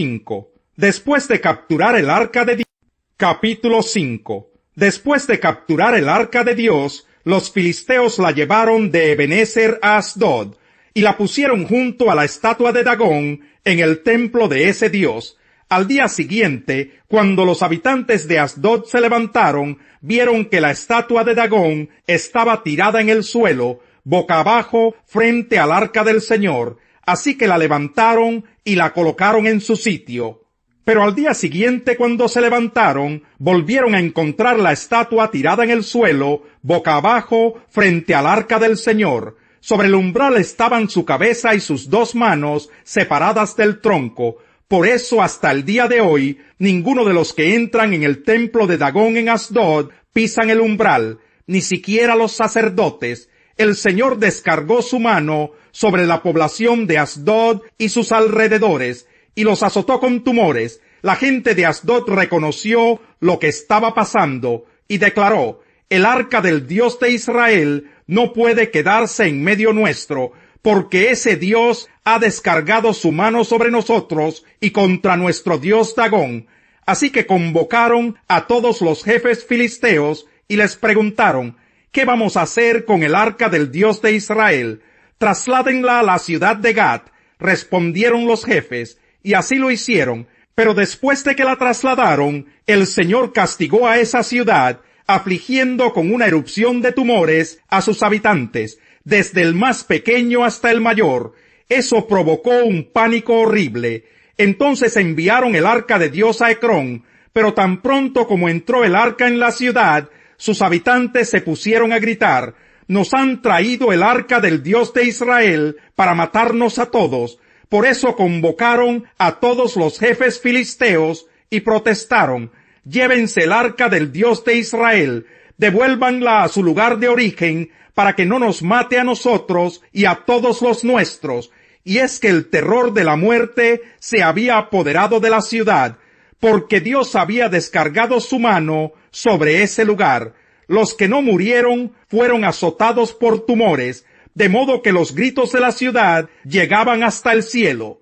5. Después de capturar el arca de Dios. Capítulo 5. Después de capturar el arca de Dios, los filisteos la llevaron de Ebenezer a Asdod, y la pusieron junto a la estatua de Dagón en el templo de ese dios. Al día siguiente, cuando los habitantes de Asdod se levantaron, vieron que la estatua de Dagón estaba tirada en el suelo, boca abajo, frente al arca del Señor. Así que la levantaron y la colocaron en su sitio. Pero al día siguiente, cuando se levantaron, volvieron a encontrar la estatua tirada en el suelo, boca abajo, frente al arca del Señor. Sobre el umbral estaban su cabeza y sus 2 manos separadas del tronco. Por eso, hasta el día de hoy, ninguno de los que entran en el templo de Dagón en Asdod pisan el umbral, ni siquiera los sacerdotes. El Señor descargó su mano sobre la población de Asdod y sus alrededores, y los azotó con tumores. La gente de Asdod reconoció lo que estaba pasando, y declaró: el arca del Dios de Israel no puede quedarse en medio nuestro, porque ese Dios ha descargado su mano sobre nosotros y contra nuestro Dios Dagón. Así que convocaron a todos los jefes filisteos y les preguntaron: ¿qué vamos a hacer con el arca del Dios de Israel? Trasládenla a la ciudad de Gat, respondieron los jefes, y así lo hicieron. Pero después de que la trasladaron, el Señor castigó a esa ciudad, afligiendo con una erupción de tumores a sus habitantes, desde el más pequeño hasta el mayor. Eso provocó un pánico horrible. Entonces enviaron el arca de Dios a Ecrón, pero tan pronto como entró el arca en la ciudad, sus habitantes se pusieron a gritar: nos han traído el arca del Dios de Israel para matarnos a todos. Por eso convocaron a todos los jefes filisteos y protestaron: llévense el arca del Dios de Israel, devuélvanla a su lugar de origen, para que no nos mate a nosotros y a todos los nuestros. Y es que el terror de la muerte se había apoderado de la ciudad, porque Dios había descargado su mano sobre ese lugar. Los que no murieron fueron azotados por tumores, de modo que los gritos de la ciudad llegaban hasta el cielo.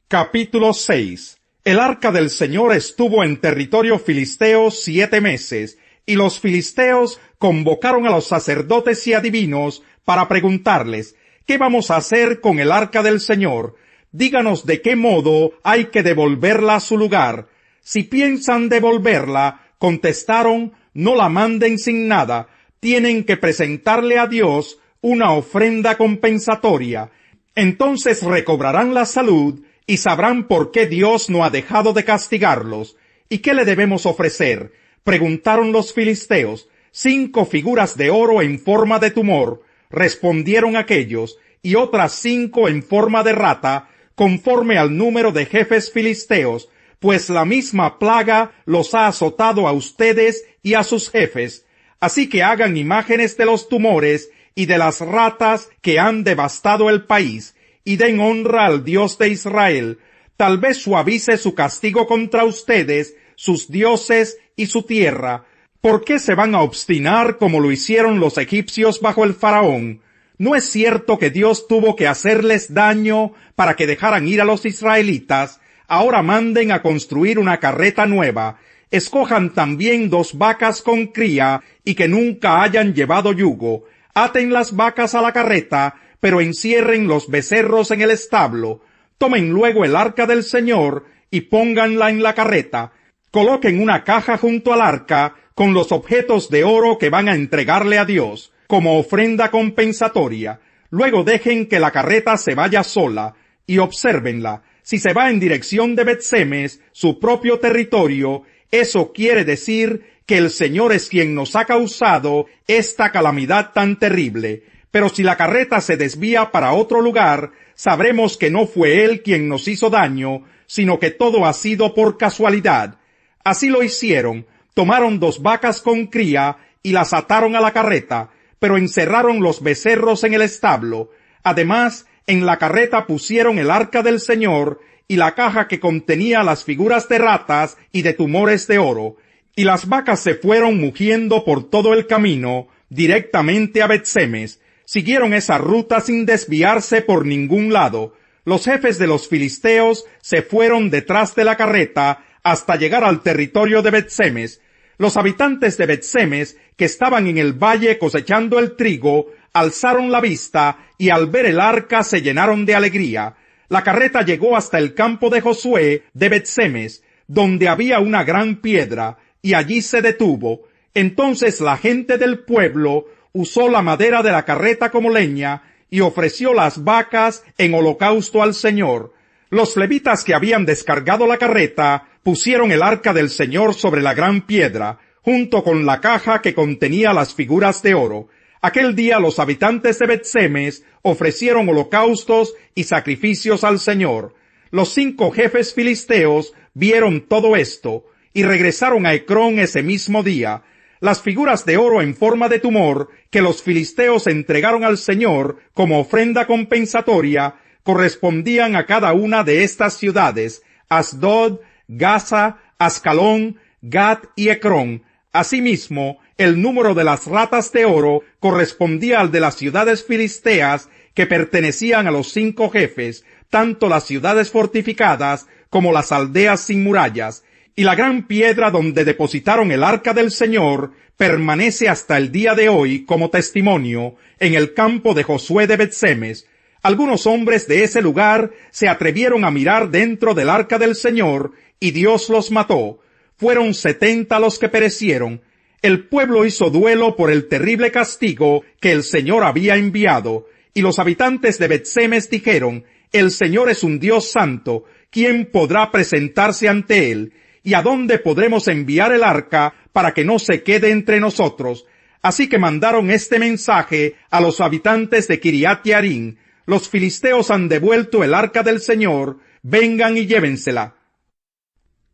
Capítulo 6. El arca del Señor estuvo en territorio filisteo 7 meses, y los filisteos convocaron a los sacerdotes y adivinos para preguntarles: ¿qué vamos a hacer con el arca del Señor? Díganos de qué modo hay que devolverla a su lugar. Si piensan devolverla, contestaron, no la manden sin nada, tienen que presentarle a Dios una ofrenda compensatoria. Entonces recobrarán la salud y sabrán por qué Dios no ha dejado de castigarlos. ¿Y qué le debemos ofrecer? Preguntaron los filisteos. 5 figuras de oro en forma de tumor, respondieron aquellos, y otras 5 en forma de rata, conforme al número de jefes filisteos, pues la misma plaga los ha azotado a ustedes y a sus jefes. Así que hagan imágenes de los tumores y de las ratas que han devastado el país, y den honra al Dios de Israel. Tal vez suavice su castigo contra ustedes, sus dioses y su tierra. ¿Por qué se van a obstinar como lo hicieron los egipcios bajo el faraón? ¿No es cierto que Dios tuvo que hacerles daño para que dejaran ir a los israelitas? Ahora manden a construir una carreta nueva. Escojan también 2 vacas con cría y que nunca hayan llevado yugo. Aten las vacas a la carreta, pero encierren los becerros en el establo. Tomen luego el arca del Señor y pónganla en la carreta. Coloquen una caja junto al arca con los objetos de oro que van a entregarle a Dios, como ofrenda compensatoria. Luego dejen que la carreta se vaya sola, y obsérvenla. Si se va en dirección de Bet-Semes, su propio territorio, eso quiere decir que el Señor es quien nos ha causado esta calamidad tan terrible. Pero si la carreta se desvía para otro lugar, sabremos que no fue Él quien nos hizo daño, sino que todo ha sido por casualidad. Así lo hicieron. Tomaron 2 vacas con cría y las ataron a la carreta, pero encerraron los becerros en el establo. Además, en la carreta pusieron el arca del Señor y la caja que contenía las figuras de ratas y de tumores de oro. Y las vacas se fueron mugiendo por todo el camino, directamente a Bet-Semes. Siguieron esa ruta sin desviarse por ningún lado. Los jefes de los filisteos se fueron detrás de la carreta hasta llegar al territorio de Bet-Semes. Los habitantes de Bet-Semes, que estaban en el valle cosechando el trigo, alzaron la vista y al ver el arca se llenaron de alegría. La carreta llegó hasta el campo de Josué de Bet-Semes, donde había una gran piedra, y allí se detuvo. Entonces la gente del pueblo usó la madera de la carreta como leña y ofreció las vacas en holocausto al Señor. Los levitas que habían descargado la carreta pusieron el arca del Señor sobre la gran piedra, junto con la caja que contenía las figuras de oro. Aquel día los habitantes de Bet-Semes ofrecieron holocaustos y sacrificios al Señor. Los 5 jefes filisteos vieron todo esto y regresaron a Ecrón ese mismo día. Las figuras de oro en forma de tumor que los filisteos entregaron al Señor como ofrenda compensatoria correspondían a cada una de estas ciudades: Asdod, Gaza, Ascalón, Gat y Ecrón. Asimismo, el número de las ratas de oro correspondía al de las ciudades filisteas que pertenecían a los 5 jefes, tanto las ciudades fortificadas como las aldeas sin murallas. Y la gran piedra donde depositaron el arca del Señor permanece hasta el día de hoy como testimonio en el campo de Josué de Bet-Semes. Algunos hombres de ese lugar se atrevieron a mirar dentro del arca del Señor y Dios los mató. Fueron 70 los que perecieron. El pueblo hizo duelo por el terrible castigo que el Señor había enviado, y los habitantes de Bet-Semes dijeron: el Señor es un Dios santo, ¿quién podrá presentarse ante él? ¿Y a dónde podremos enviar el arca para que no se quede entre nosotros? Así que mandaron este mensaje a los habitantes de Kiriat Jearim: los filisteos han devuelto el arca del Señor, vengan y llévensela.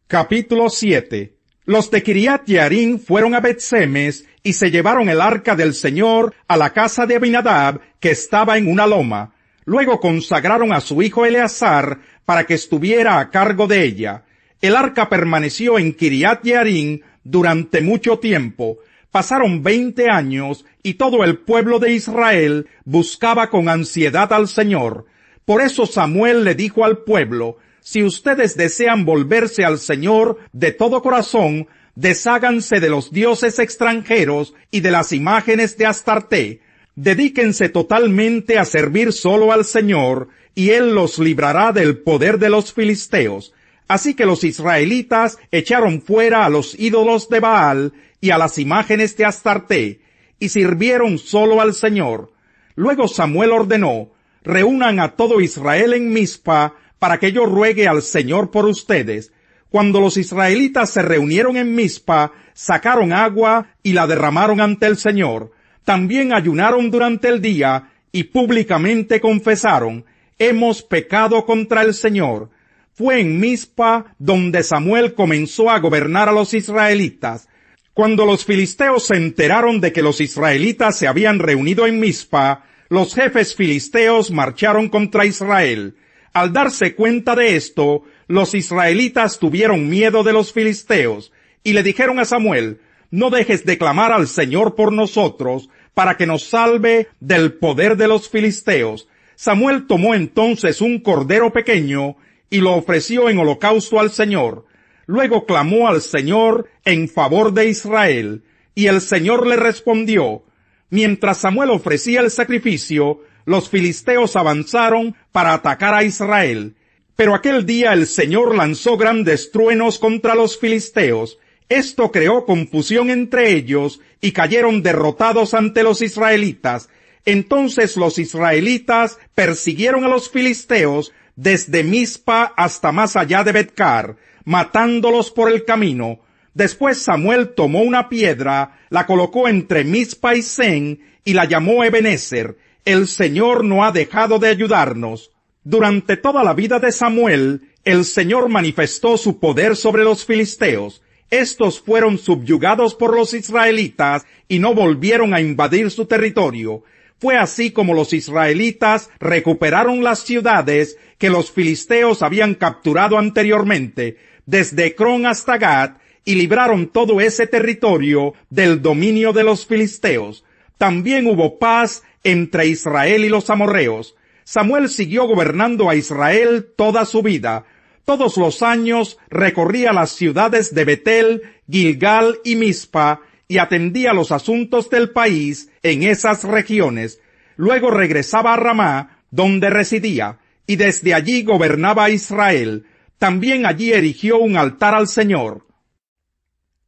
Capítulo 7. Los de Kiriat Jearim fueron a Bet-Semes y se llevaron el arca del Señor a la casa de Abinadab, que estaba en una loma. Luego consagraron a su hijo Eleazar para que estuviera a cargo de ella. El arca permaneció en Kiriat Jearim durante mucho tiempo. Pasaron 20 años y todo el pueblo de Israel buscaba con ansiedad al Señor. Por eso Samuel le dijo al pueblo: si ustedes desean volverse al Señor de todo corazón, desháganse de los dioses extranjeros y de las imágenes de Astarté. Dedíquense totalmente a servir solo al Señor, y Él los librará del poder de los filisteos. Así que los israelitas echaron fuera a los ídolos de Baal y a las imágenes de Astarté, y sirvieron solo al Señor. Luego Samuel ordenó: reúnan a todo Israel en Mizpa, para que yo ruegue al Señor por ustedes. Cuando los israelitas se reunieron en Mizpa, sacaron agua y la derramaron ante el Señor. También ayunaron durante el día y públicamente confesaron: hemos pecado contra el Señor. Fue en Mizpa donde Samuel comenzó a gobernar a los israelitas. Cuando los filisteos se enteraron de que los israelitas se habían reunido en Mizpa, los jefes filisteos marcharon contra Israel. Al darse cuenta de esto, los israelitas tuvieron miedo de los filisteos y le dijeron a Samuel: no dejes de clamar al Señor por nosotros para que nos salve del poder de los filisteos. Samuel tomó entonces un cordero pequeño y lo ofreció en holocausto al Señor. Luego clamó al Señor en favor de Israel, y el Señor le respondió. Mientras Samuel ofrecía el sacrificio, los filisteos avanzaron para atacar a Israel. Pero aquel día el Señor lanzó grandes truenos contra los filisteos. Esto creó confusión entre ellos y cayeron derrotados ante los israelitas. Entonces los israelitas persiguieron a los filisteos desde Mizpa hasta más allá de Bet-Car, matándolos por el camino. Después Samuel tomó una piedra, la colocó entre Mizpa y Sen y la llamó Ebenezer: el Señor no ha dejado de ayudarnos. Durante toda la vida de Samuel, el Señor manifestó su poder sobre los filisteos. Estos fueron subyugados por los israelitas y no volvieron a invadir su territorio. Fue así como los israelitas recuperaron las ciudades que los filisteos habían capturado anteriormente, desde Ecrón hasta Gat, y libraron todo ese territorio del dominio de los filisteos. También hubo paz entre Israel y los amorreos. Samuel siguió gobernando a Israel toda su vida. Todos los años recorría las ciudades de Betel, Gilgal y Mizpa y atendía los asuntos del país en esas regiones. Luego regresaba a Ramá, donde residía, y desde allí gobernaba a Israel. También allí erigió un altar al Señor.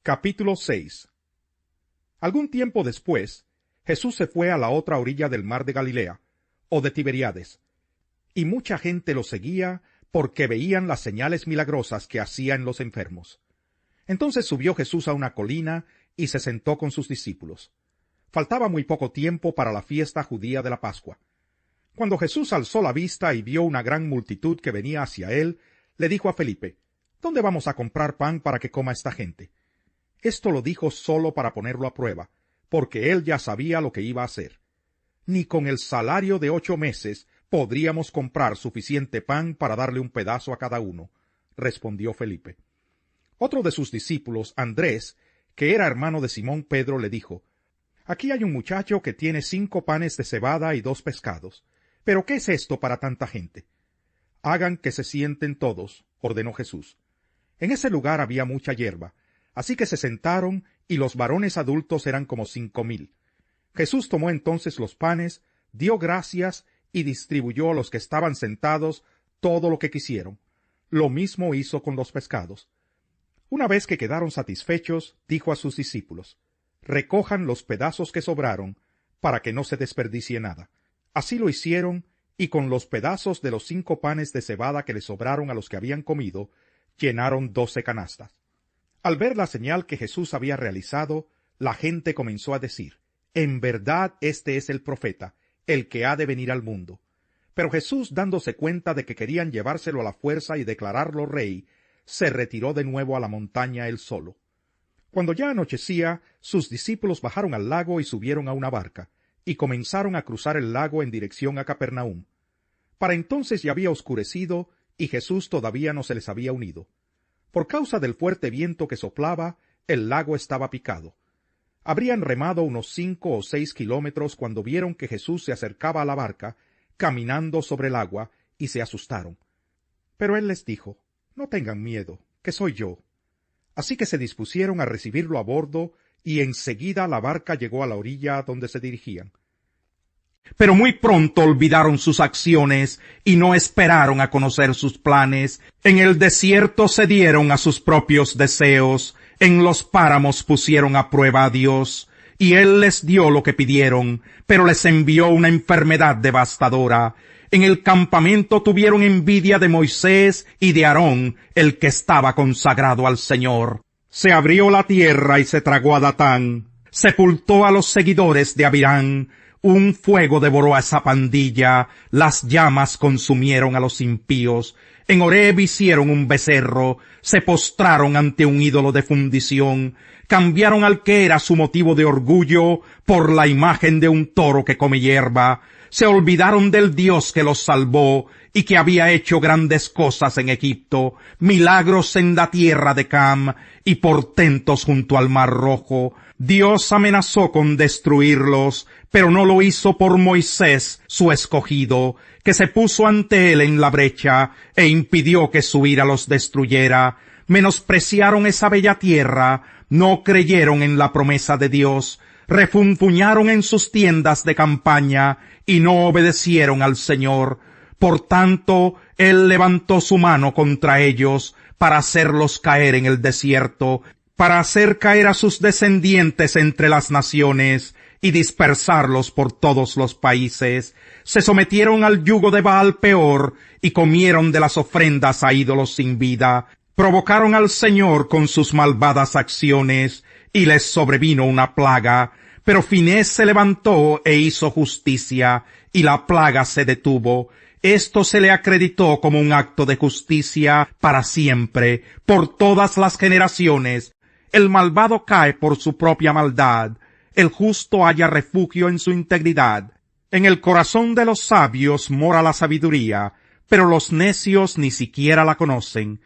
Capítulo 6. Algún tiempo después, Jesús se fue a la otra orilla del mar de Galilea, o de Tiberíades, y mucha gente lo seguía porque veían las señales milagrosas que hacía en los enfermos. Entonces subió Jesús a una colina y se sentó con sus discípulos. Faltaba muy poco tiempo para la fiesta judía de la Pascua. Cuando Jesús alzó la vista y vio una gran multitud que venía hacia él, le dijo a Felipe: ¿Dónde vamos a comprar pan para que coma esta gente? Esto lo dijo solo para ponerlo a prueba, porque él ya sabía lo que iba a hacer. Ni con el salario de 8 meses podríamos comprar suficiente pan para darle un pedazo a cada uno, respondió Felipe. Otro de sus discípulos, Andrés, que era hermano de Simón Pedro, le dijo: Aquí hay un muchacho que tiene 5 panes de cebada y 2 pescados. ¿Pero qué es esto para tanta gente? Hagan que se sienten todos, ordenó Jesús. En ese lugar había mucha hierba, así que se sentaron, y los varones adultos eran como 5,000. Jesús tomó entonces los panes, dio gracias y distribuyó a los que estaban sentados todo lo que quisieron. Lo mismo hizo con los pescados. Una vez que quedaron satisfechos, dijo a sus discípulos: Recojan los pedazos que sobraron, para que no se desperdicie nada. Así lo hicieron, y con los pedazos de los 5 panes de cebada que le sobraron a los que habían comido, llenaron 12 canastas. Al ver la señal que Jesús había realizado, la gente comenzó a decir: En verdad este es el profeta, el que ha de venir al mundo. Pero Jesús, dándose cuenta de que querían llevárselo a la fuerza y declararlo rey, se retiró de nuevo a la montaña él solo. Cuando ya anochecía, sus discípulos bajaron al lago y subieron a una barca, y comenzaron a cruzar el lago en dirección a Capernaum. Para entonces ya había oscurecido, y Jesús todavía no se les había unido. Por causa del fuerte viento que soplaba, el lago estaba picado. Habrían remado unos 5 o 6 kilómetros cuando vieron que Jesús se acercaba a la barca, caminando sobre el agua, y se asustaron. Pero él les dijo: No tengan miedo, que soy yo. Así que se dispusieron a recibirlo a bordo, y enseguida la barca llegó a la orilla a donde se dirigían. Pero muy pronto olvidaron sus acciones y no esperaron a conocer sus planes. En el desierto cedieron a sus propios deseos, en los páramos pusieron a prueba a Dios, y Él les dio lo que pidieron, pero les envió una enfermedad devastadora. En el campamento tuvieron envidia de Moisés y de Aarón, el que estaba consagrado al Señor. Se abrió la tierra y se tragó a Datán, sepultó a los seguidores de Abirán. Un fuego devoró a esa pandilla, las llamas consumieron a los impíos. En Horeb hicieron un becerro, se postraron ante un ídolo de fundición, cambiaron al que era su motivo de orgullo por la imagen de un toro que come hierba. Se olvidaron del Dios que los salvó y que había hecho grandes cosas en Egipto, milagros en la tierra de Cam y portentos junto al Mar Rojo. Dios amenazó con destruirlos, pero no lo hizo por Moisés, su escogido, que se puso ante él en la brecha e impidió que su ira los destruyera. Menospreciaron esa bella tierra, no creyeron en la promesa de Dios, refunfuñaron en sus tiendas de campaña y no obedecieron al Señor. Por tanto, Él levantó su mano contra ellos para hacerlos caer en el desierto, para hacer caer a sus descendientes entre las naciones y dispersarlos por todos los países. Se sometieron al yugo de Baal Peor y comieron de las ofrendas a ídolos sin vida. Provocaron al Señor con sus malvadas acciones y les sobrevino una plaga. Pero Finés se levantó e hizo justicia y la plaga se detuvo. Esto se le acreditó como un acto de justicia para siempre, por todas las generaciones. El malvado cae por su propia maldad, el justo halla refugio en su integridad. En el corazón de los sabios mora la sabiduría, pero los necios ni siquiera la conocen.